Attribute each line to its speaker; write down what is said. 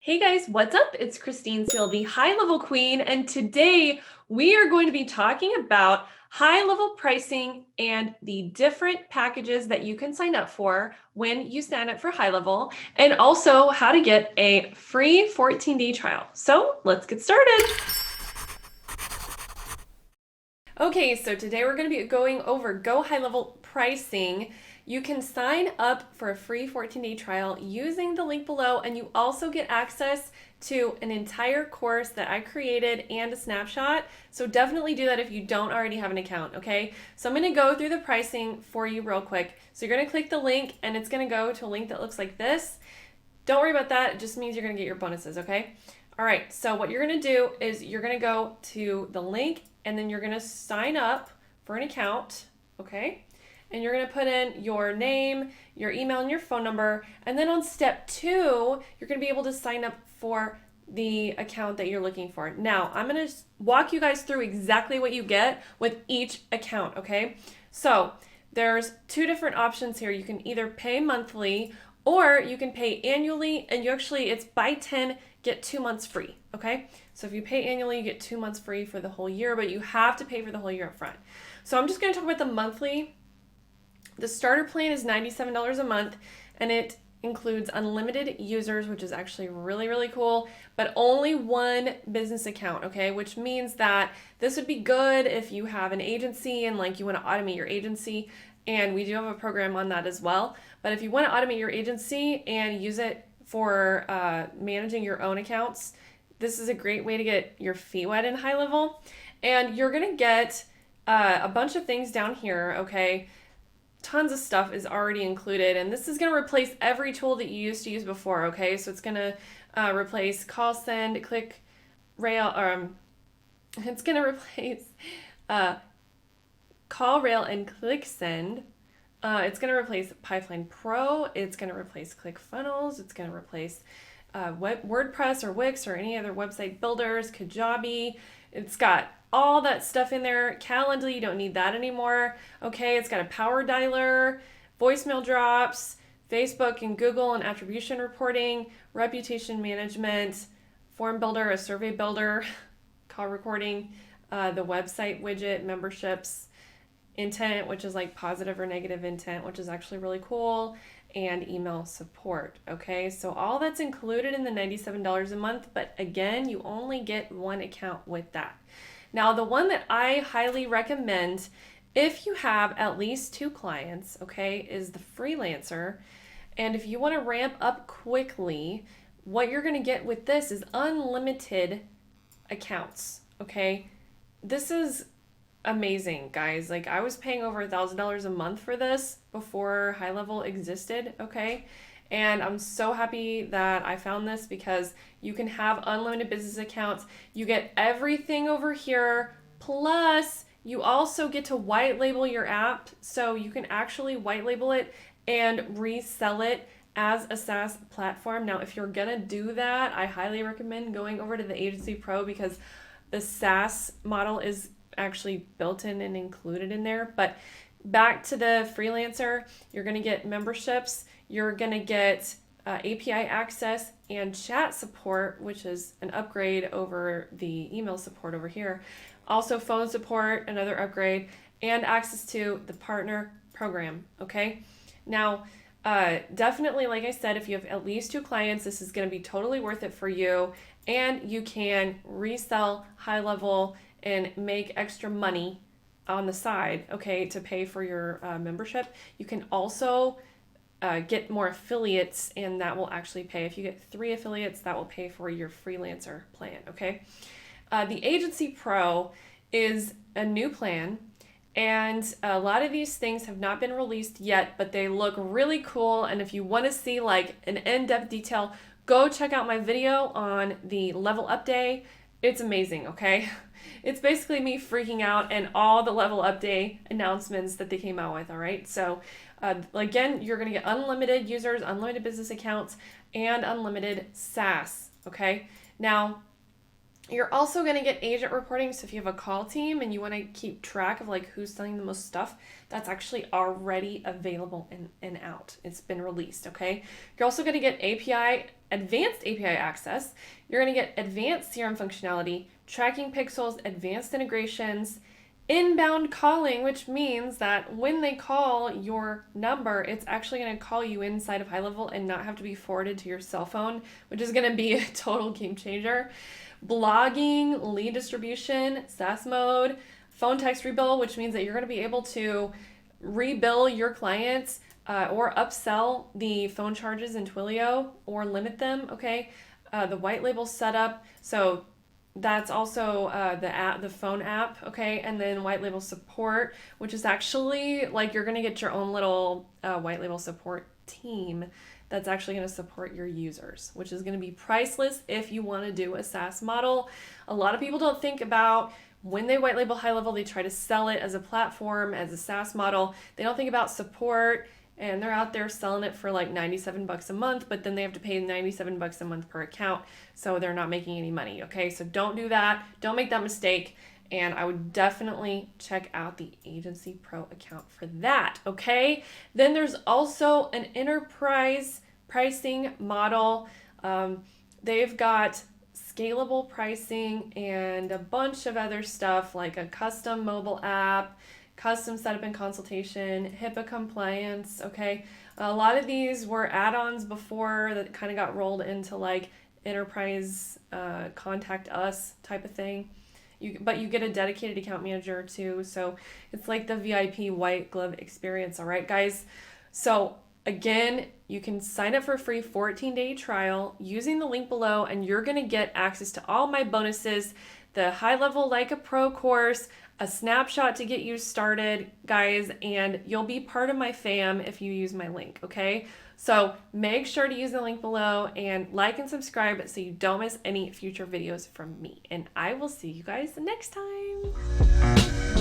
Speaker 1: Hey guys, what's up? It's Christine Seal, the High Level Queen, and today we are going to be talking about high level pricing and the different packages that you can sign up for when you sign up for High Level, and also how to get a free 14-day trial. So let's get started. Okay, so today we're going to be going over Go High Level pricing. You can sign up for a free 14-day trial using the link below, and you also get access to an entire course that I created and a snapshot. So definitely do that if you don't already have an account, okay? So I'm going to go through the pricing for you real quick. So you're going to click the link, and it's going to go to a link that looks like this. Don't worry about that. It just means you're going to get your bonuses, okay? All right, so what you're going to do is you're going to go to the link, and then you're going to sign up for an account, okay? And you're going to put in your name, your email, and your phone number. And then on step 2, you're going to be able to sign up for the account that you're looking for. Now, I'm going to walk you guys through exactly what you get with each account, okay? So there's 2 different options here. You can either pay monthly or you can pay annually, and it's buy 10, get 2 months free, okay? So if you pay annually, you get 2 months free for the whole year, but you have to pay for the whole year up front. So I'm just going to talk about the monthly. The starter plan is $97 a month, and it includes unlimited users, which is actually really, really cool, but only one business account, okay? Which means that this would be good if you have an agency and like you want to automate your agency, and we do have a program on that as well. But if you want to automate your agency and use it for managing your own accounts, this is a great way to get your feet wet in High Level. And you're going to get a bunch of things down here, okay? Tons of stuff is already included, and this is going to replace every tool that you used to use before, okay? So it's going to replace Call Send, Click Rail, it's going to replace Call Rail and Click Send. It's going to replace Pipeline Pro. It's going to replace ClickFunnels. It's going to replace WordPress or Wix or any other website builders, Kajabi. It's got all that stuff in there. Calendly, you don't need that anymore. Okay, it's got a power dialer, voicemail drops, Facebook and Google and attribution reporting, reputation management, form builder, a survey builder, call recording, the website widget, memberships, intent, which is like positive or negative intent, which is actually really cool, and email support. Okay, so all that's included in the $97 a month, but again, you only get one account with that. Now, the one that I highly recommend if you have at least 2 clients, okay, is the freelancer. And if you want to ramp up quickly, what you're going to get with this is unlimited accounts, okay? This is amazing, guys. Like, I was paying over $1,000 a month for this before High Level existed, okay? And I'm so happy that I found this because you can have unlimited business accounts. You get everything over here, plus you also get to white label your app. So you can actually white label it and resell it as a SaaS platform. Now, if you're gonna do that, I highly recommend going over to the Agency Pro because the SaaS model is actually built in and included in there. But back to the freelancer, you're gonna get memberships, you're gonna get API access and chat support, which is an upgrade over the email support over here. Also phone support, another upgrade, and access to the partner program, okay? Now, definitely, like I said, if you have at least 2 clients, this is gonna be totally worth it for you, and you can resell High Level and make extra money on the side, okay, to pay for your membership. You can also get more affiliates, and that will actually pay. If you get 3 affiliates, that will pay for your freelancer plan, okay? The Agency Pro is a new plan, and a lot of these things have not been released yet, but they look really cool. And if you want to see like an in-depth detail, go check out my video on the Level Up Day. It's amazing, okay? It's basically me freaking out and all the Level Up Day announcements that they came out with, all right? So again, you're going to get unlimited users, unlimited business accounts, and unlimited SaaS, okay? Now, You're also going to get agent reporting. So if you have a call team and you want to keep track of like who's selling the most stuff, that's actually already available and out. It's been released, okay? You're also going to get advanced API access. You're going to get advanced CRM functionality, tracking pixels, advanced integrations, inbound calling, which means that when they call your number, it's actually going to call you inside of High Level and not have to be forwarded to your cell phone, which is going to be a total game changer. Blogging, lead distribution, SaaS mode, phone text rebill, which means that you're going to be able to rebill your clients or upsell the phone charges in Twilio or limit them, okay? The white label setup, so that's also the phone app, okay? And then white label support, which is actually like you're going to get your own little white label support team that's actually going to support your users, which is going to be priceless if you want to do a SaaS model. A lot of people don't think about when they white label High Level, they try to sell it as a platform, as a SaaS model. They don't think about support, and they're out there selling it for like $97 a month, but then they have to pay $97 a month per account, so they're not making any money, okay? So don't do that. Don't make that mistake. And I would definitely check out the Agency Pro account for that, okay? Then there's also an enterprise pricing model. They've got scalable pricing and a bunch of other stuff like a custom mobile app, custom setup and consultation, HIPAA compliance, okay? A lot of these were add-ons before that kind of got rolled into like enterprise contact us type of thing. But you get a dedicated account manager too. So it's like the VIP white glove experience. All right, guys. So again, you can sign up for a free 14-day trial using the link below, and you're going to get access to all my bonuses, the High Level Like a Pro course, a snapshot to get you started, guys, and you'll be part of my fam if you use my link, okay? So make sure to use the link below and like and subscribe so you don't miss any future videos from me. And I will see you guys next time.